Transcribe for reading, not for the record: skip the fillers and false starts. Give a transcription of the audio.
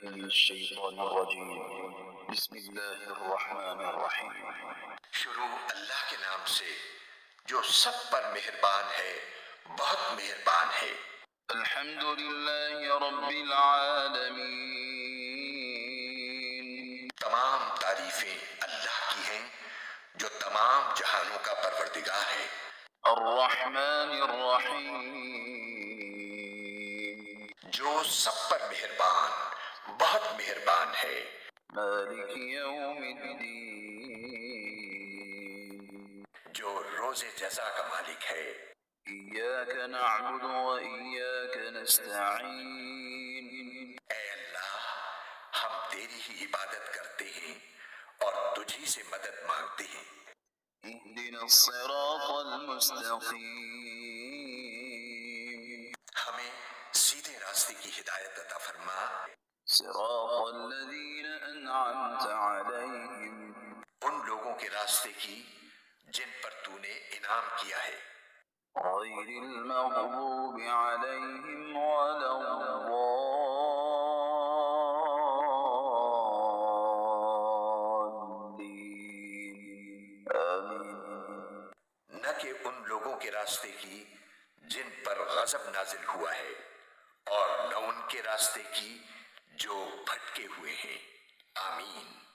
من الشيطان الرجيم بسم الله الرحمن الرحيم شروع اللہ کے نام سے جو سب پر مہربان ہے، بہت مہربان ہے۔ الحمد لله رب العالمين تمام تعریفیں اللہ کی ہیں جو تمام جہانوں کا پروردگار ہے۔ الرحمن الرحيم جو سب پر مہربان، بہت مہربان ہے۔ مالك يوم الدين جو روز جزا کا مالک ہے۔ إياك نعبد وإياك نستعين اے اللہ، ہم تیری ہی عبادت کرتے ہیں اور تجھی سے مدد مانگتے ہیں۔ اهدنا الصراط المستقيم ہمیں سیدھے راستے کی ہدایت عطا فرما۔ صراط الذين أنعمت عليهم ان لوگوں کے راستے کی جن پر تو نے انعام کیا ہے، غير المغضوب عليهم ولا الضالين آمين نہ کہ ان لوگوں کے راستے کی جن پر غضب نازل ہوا ہے، اور نہ ان کے راستے کی جو بھٹکے ہوئے ہیں۔ آمین۔